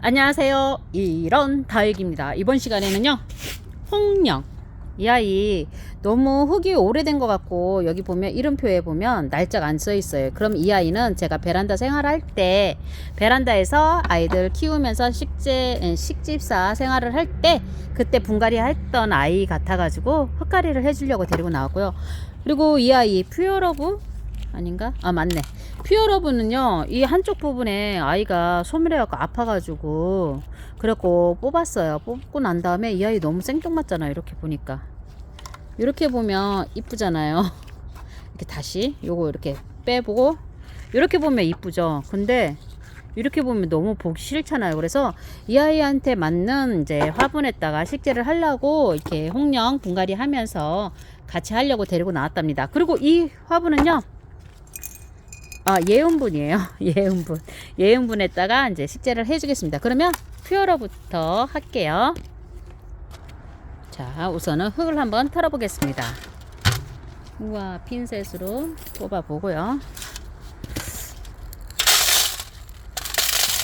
안녕하세요. 이런 다육입니다. 이번 시간에는요, 홍령. 이 아이 너무 흙이 오래된 것 같고, 여기 보면 이름표에 보면 날짜가 안 써 있어요. 그럼 이 아이는 제가 베란다 생활할 때, 베란다에서 아이들 키우면서 식집사 생활을 할 때, 그때 분갈이 했던 아이 같아가지고 흙갈이를 해주려고 데리고 나왔고요. 그리고 이 아이 퓨어러브 아닌가? 아, 맞네. 퓨어러브는요, 이 한쪽 부분에 아이가 소멸해갖고 아파가지고, 그래갖고 뽑았어요. 뽑고 난 다음에 이 아이 너무 생뚱맞잖아요. 이렇게 보니까. 이렇게 보면 이쁘잖아요. 이렇게 다시 요거 이렇게 빼보고, 이렇게 보면 이쁘죠. 근데, 이렇게 보면 너무 보기 싫잖아요. 그래서 이 아이한테 맞는 이제 화분에다가 식재를 하려고 이렇게 홍령 분갈이 하면서 같이 하려고 데리고 나왔답니다. 그리고 이 화분은요, 예은분이에요. 예은분. 예은분에다가 이제 식재를 해주겠습니다. 그러면 퓨어러부터 할게요. 자, 우선은 흙을 한번 털어보겠습니다. 우와, 핀셋으로 뽑아보고요.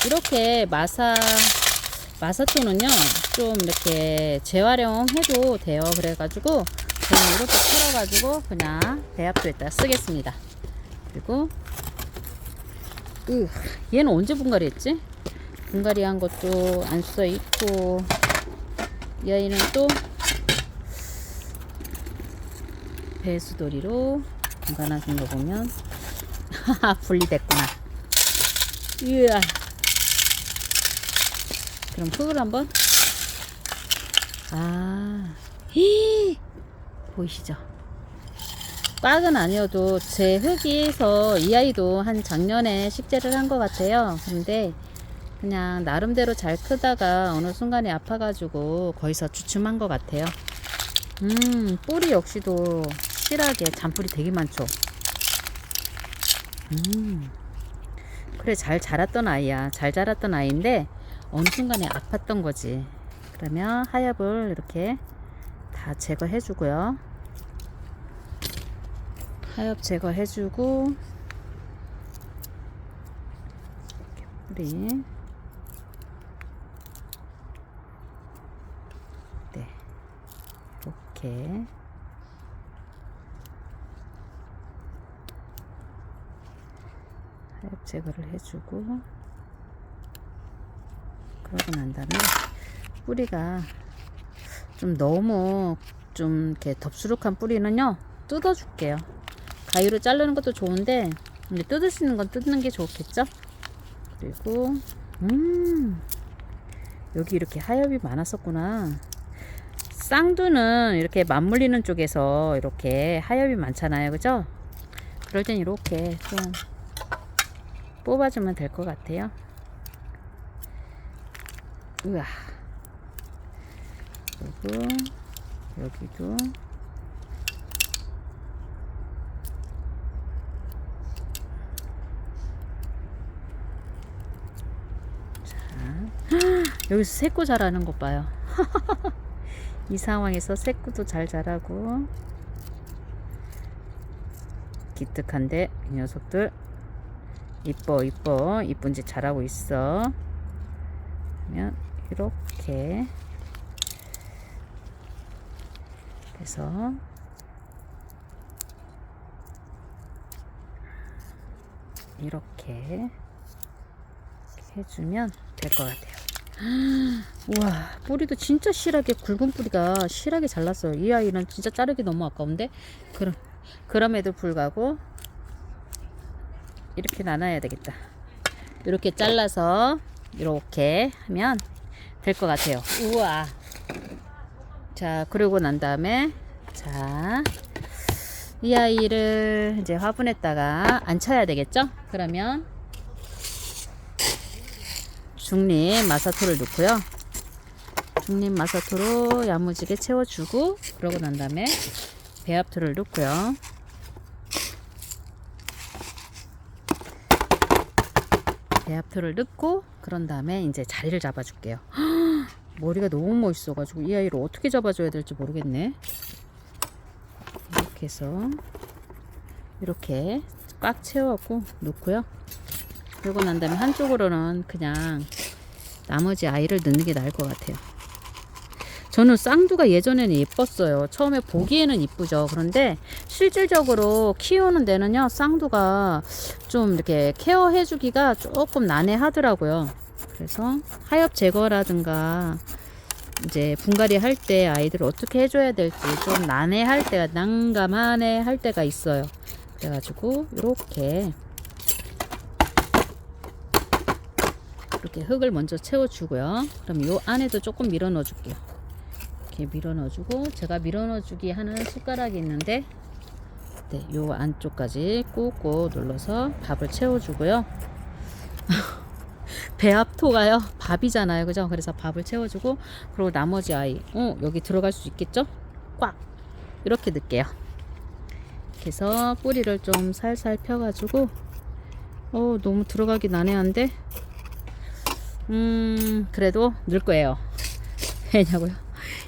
이렇게 마사토는요, 좀 이렇게 재활용해도 돼요. 그래가지고, 저는 이렇게 털어가지고, 그냥 배합도에다 쓰겠습니다. 그리고, 얘는 언제 분갈이 했지? 분갈이 한 것도 안 써 있고, 이 아이는 또 배수돌이로 분갈하신 거 보면 분리됐구나. 이야. 그럼 흙을 한번 보이시죠? 빡은 아니어도 제 흙에서 이 아이도 한 작년에 식재를 한 것 같아요. 근데 그냥 나름대로 잘 크다가 어느 순간에 아파가지고 거기서 주춤한 것 같아요. 뿌리 역시도 실하게 잔뿌리 되게 많죠. 그래, 잘 자랐던 아이야. 잘 자랐던 아이인데 어느 순간에 아팠던 거지. 그러면 하엽을 이렇게 다 제거해주고요. 하엽 제거해주고, 뿌리, 네, 이렇게 하엽 제거를 해주고, 그러고 난 다음에 뿌리가 좀 너무 좀 이렇게 덥수룩한 뿌리는요, 뜯어줄게요. 가위로 자르는 것도 좋은데, 근데 뜯을 수 있는 건 뜯는 게 좋겠죠? 그리고, 여기 이렇게 하엽이 많았었구나. 쌍두는 이렇게 맞물리는 쪽에서 이렇게 하엽이 많잖아요. 그죠? 그럴 땐 이렇게 좀 뽑아주면 될 것 같아요. 우와. 그리고, 여기도. 여기서 새꼬 자라는 것 봐요. 이 상황에서 새꼬도 잘 자라고, 기특한데 이 녀석들 이쁜 짓 잘하고 있어. 그러면 이렇게 해서 이렇게 해주면 될 것 같아요. 우와, 뿌리도 진짜 실하게, 굵은 뿌리가 실하게 잘랐어요. 이 아이는 진짜 자르기 너무 아까운데, 그럼에도 불구하고 이렇게 나눠야 되겠다. 이렇게 잘라서 이렇게 하면 될 것 같아요. 우와. 자, 그러고 난 다음에, 자, 이 아이를 이제 화분에다가 앉혀야 되겠죠? 그러면 중립 마사토를 넣고요. 중립 마사토로 야무지게 채워주고, 그러고 난 다음에 배합토를 넣고요. 배합토를 넣고, 그런 다음에 이제 자리를 잡아줄게요. 머리가 너무 멋있어가지고 이 아이를 어떻게 잡아줘야 될지 모르겠네. 이렇게 해서 이렇게 꽉 채워갖고 놓고요. 그러고 난 다음에 한쪽으로는 그냥 나머지 아이를 넣는 게 나을 것 같아요. 저는 쌍두가 예전에는 예뻤어요. 처음에 보기에는 이쁘죠. 그런데 실질적으로 키우는 데는요, 쌍두가 좀 이렇게 케어해 주기가 조금 난해하더라고요. 그래서 하엽 제거라든가 이제 분갈이 할 때 아이들을 어떻게 해줘야 될지 좀 난해할 때가, 난감하네 할 때가 있어요. 그래가지고 이렇게 흙을 먼저 채워주고요. 그럼 요 안에도 조금 밀어 넣어 줄게요. 이렇게 밀어 넣어주고, 제가 밀어 넣어주기 하는 숟가락이 있는데, 네, 요 안쪽까지 꾹꾹 눌러서 밥을 채워주고요. 배합토가요, 밥이잖아요, 그죠? 그래서 밥을 채워주고, 그리고 나머지 아이, 여기 들어갈 수 있겠죠? 꽉 이렇게 넣을게요. 이렇게 해서 뿌리를 좀 살살 펴가지고, 너무 들어가기 난해한데, 그래도 넣을 거예요. 왜냐고요?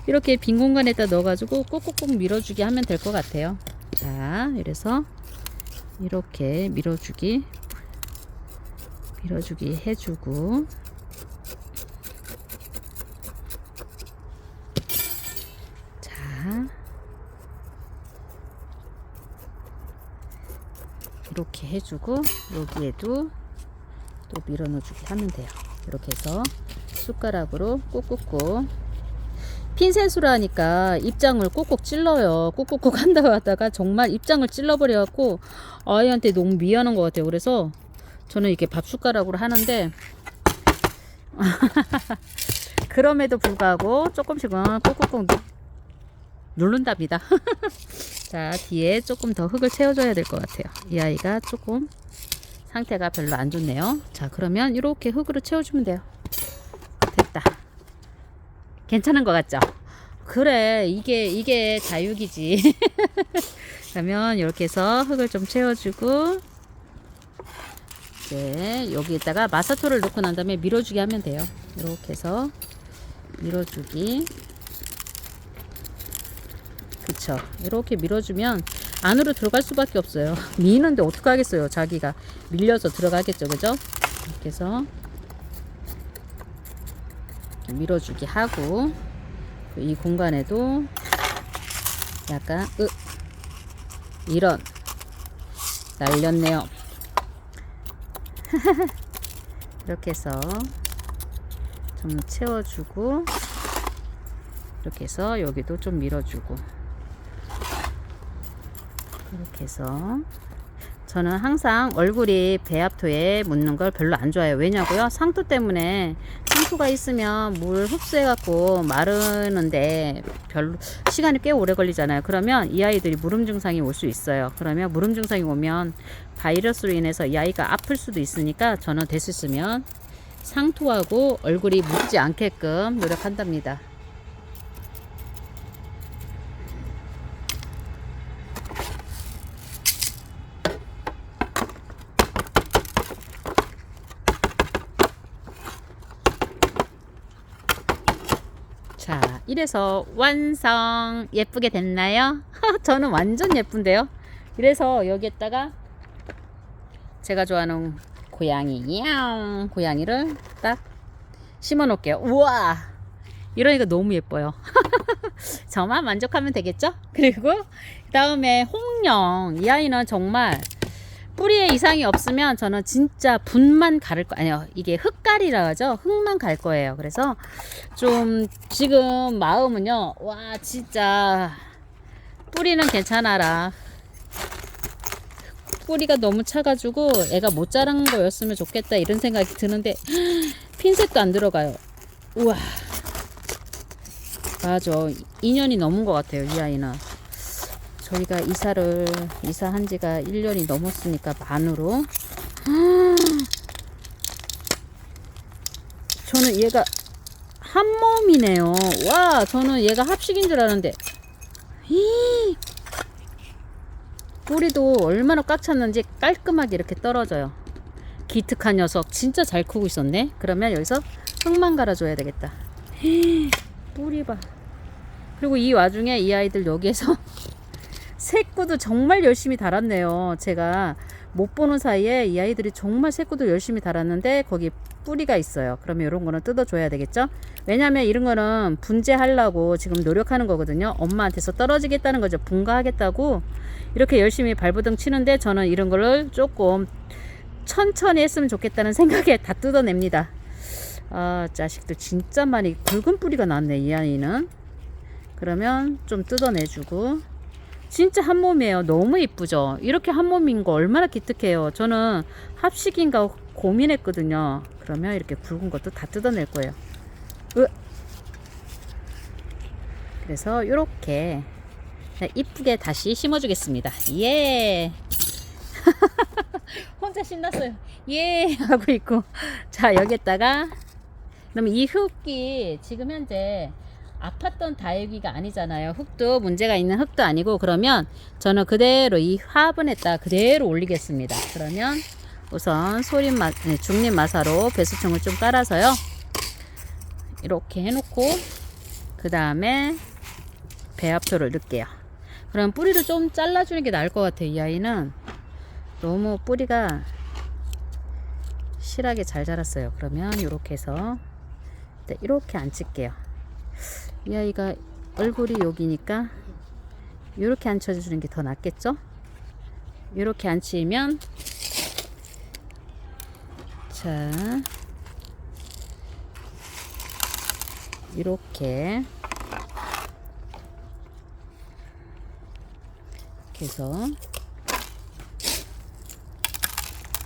이렇게 빈 공간에다 넣어가지고 꾹꾹꾹 밀어주기 하면 될 것 같아요. 자, 이래서 이렇게 밀어주기 해주고, 자, 이렇게 해주고, 여기에도 또 밀어 넣어주기 하면 돼요. 이렇게 해서 숟가락으로 꾹꾹꾹, 핀셋으로 하니까 입장을 꼭꼭 찔러요. 꾹꾹꾹 한다고 하다가 정말 입장을 찔러버려갖고 아이한테 너무 미안한 것 같아요. 그래서 저는 이렇게 밥 숟가락으로 하는데 그럼에도 불구하고 조금씩은 꾹꾹꾹 누른답니다. 자, 뒤에 조금 더 흙을 채워줘야 될 것 같아요. 이 아이가 조금 상태가 별로 안 좋네요. 자, 그러면 이렇게 흙으로 채워주면 돼요. 됐다. 괜찮은 것 같죠? 그래, 이게 다육이지. 그러면 이렇게 해서 흙을 좀 채워주고, 이제 여기에다가 마사토를 넣고 난 다음에 밀어주기 하면 돼요. 이렇게 해서 밀어주기. 그쵸? 이렇게 밀어주면 안으로 들어갈 수밖에 없어요. 미는데 어떡하겠어요. 자기가 밀려서 들어가겠죠, 그죠? 이렇게 해서 밀어주기 하고, 이 공간에도 약간 이런 날렸네요. 이렇게 해서 좀 채워주고, 이렇게 해서 여기도 좀 밀어주고, 이렇게 해서 저는 항상 얼굴이 배합토에 묻는 걸 별로 안 좋아해요. 왜냐고요? 상토 때문에, 상토가 있으면 물 흡수해 갖고 마르는데 별로 시간이 꽤 오래 걸리잖아요. 그러면 이 아이들이 무름 증상이 올 수 있어요. 그러면 무름 증상이 오면 바이러스로 인해서 이 아이가 아플 수도 있으니까 저는 됐으면 상토하고 얼굴이 묻지 않게끔 노력한답니다. 자, 이래서 완성. 예쁘게 됐나요? 저는 완전 예쁜데요. 이래서 여기에다가 제가 좋아하는 고양이를 딱 심어 놓을게요. 우와, 이러니까 너무 예뻐요. 저만 만족하면 되겠죠? 그리고 그 다음에 홍령, 이 아이는 정말 뿌리에 이상이 없으면 저는 진짜 분만 가를 거, 아니요, 이게 흙갈이라 하죠. 흙만 갈 거예요. 그래서 좀 지금 마음은요, 와, 진짜 뿌리는 괜찮아라. 뿌리가 너무 차가지고 애가 못 자란 거였으면 좋겠다, 이런 생각이 드는데 핀셋도 안 들어가요. 우와, 맞아, 2년이 넘은 것 같아요. 이 아이는 저희가 이사한 지가 1년이 넘었으니까 만으로. 저는 얘가 한 몸이네요. 와, 저는 얘가 합식인 줄 알았는데, 뿌리도 얼마나 꽉 찼는지 깔끔하게 이렇게 떨어져요. 기특한 녀석, 진짜 잘 크고 있었네. 그러면 여기서 흙만 갈아줘야 되겠다. 뿌리 봐. 그리고 이 와중에 이 아이들 여기에서 새꾸도 정말 열심히 달았네요. 제가 못 보는 사이에 이 아이들이 정말 새꼬들 열심히 달았는데 거기 뿌리가 있어요. 그러면 이런 거는 뜯어줘야 되겠죠. 왜냐하면 이런 거는 분재하려고 지금 노력하는 거거든요. 엄마한테서 떨어지겠다는 거죠. 분가하겠다고 이렇게 열심히 발버둥 치는데 저는 이런 거를 조금 천천히 했으면 좋겠다는 생각에 다 뜯어냅니다. 아, 자식들 진짜 많이 굵은 뿌리가 나왔네, 이 아이는. 그러면 좀 뜯어내주고. 진짜 한 몸이에요. 너무 이쁘죠? 이렇게 한 몸인 거 얼마나 기특해요. 저는 합식인가 고민했거든요. 그러면 이렇게 굵은 것도 다 뜯어낼 거예요. 그래서 이렇게 이쁘게 다시 심어주겠습니다. 예! 혼자 신났어요. 예! 하고 있고. 자, 여기에다가 그러면 이 흙이 지금 현재 아팠던 다육이가 아니잖아요. 흙도 문제가 있는 흙도 아니고, 그러면 저는 그대로 이 화분에다 그대로 올리겠습니다. 그러면 우선 중립 마사로 배수청을 좀 깔아서요. 이렇게 해놓고 그 다음에 배합토를 넣을게요. 그럼 뿌리를 좀 잘라주는 게 나을 것 같아요. 이 아이는 너무 뿌리가 실하게 잘 자랐어요. 그러면 이렇게 해서 이렇게 앉힐게요. 이 아이가 얼굴이 여기니까 이렇게 앉혀주는 게 더 낫겠죠? 이렇게 앉히면, 자, 이렇게 해서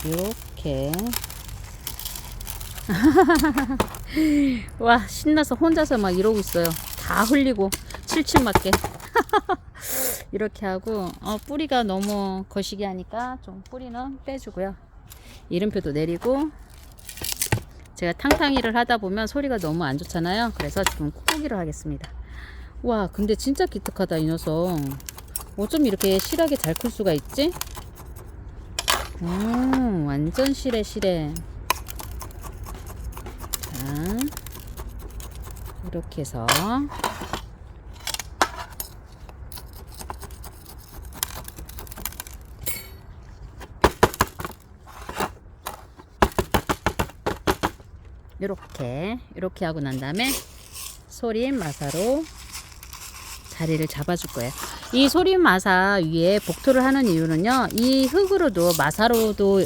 이렇게 와, 신나서 혼자서 막 이러고 있어요. 다 흘리고 칠칠 맞게 이렇게 하고, 뿌리가 너무 거시기 하니까 좀 뿌리는 빼주고요. 이름표도 내리고. 제가 탕탕이를 하다 보면 소리가 너무 안 좋잖아요. 그래서 지금 꾹꾹이를 하겠습니다. 와, 근데 진짜 기특하다, 이 녀석. 어쩜 이렇게 실하게 잘 클 수가 있지? 완전 실해. 자, 이렇게 해서 이렇게 하고 난 다음에 소림 마사로 자리를 잡아줄 거예요. 이 소림 마사 위에 복토를 하는 이유는요, 이 흙으로도 마사로도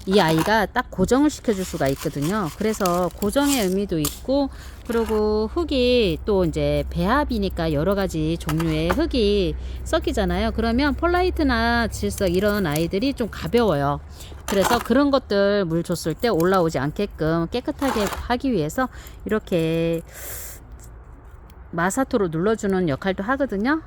이 아이가 딱 고정을 시켜줄 수가 있거든요. 그래서 고정의 의미도 있고, 그리고 흙이 또 이제 배합이니까 여러 가지 종류의 흙이 섞이잖아요. 그러면 펄라이트나 질석 이런 아이들이 좀 가벼워요. 그래서 그런 것들 물 줬을 때 올라오지 않게끔 깨끗하게 하기 위해서 이렇게 마사토로 눌러주는 역할도 하거든요.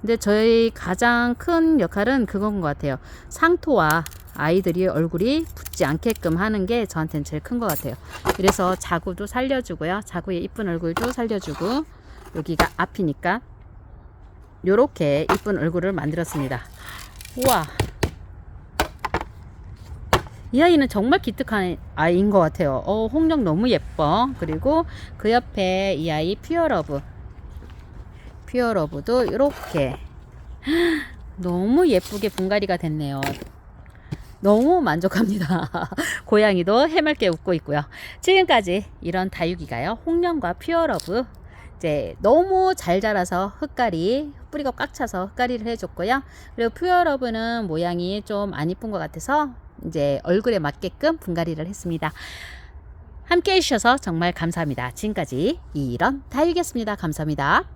근데 저희 가장 큰 역할은 그건 것 같아요. 상토와 아이들이 얼굴이 붙지 않게끔 하는 게 저한테는 제일 큰 것 같아요. 그래서 자구도 살려주고요. 자구의 이쁜 얼굴도 살려주고, 여기가 앞이니까 요렇게 이쁜 얼굴을 만들었습니다. 우와, 이 아이는 정말 기특한 아이인 것 같아요. 홍령 너무 예뻐. 그리고 그 옆에 이 아이 퓨어러브도 이렇게 너무 예쁘게 분갈이가 됐네요. 너무 만족합니다. 고양이도 해맑게 웃고 있고요. 지금까지 이런 다육이가요, 홍령과 퓨어러브 이제 너무 잘 자라서 뿌리가 꽉 차서 흙가리를 해줬고요. 그리고 퓨어러브는 모양이 좀 안 이쁜 것 같아서 이제 얼굴에 맞게끔 분갈이를 했습니다. 함께 해주셔서 정말 감사합니다. 지금까지 이런 다육이었습니다. 감사합니다.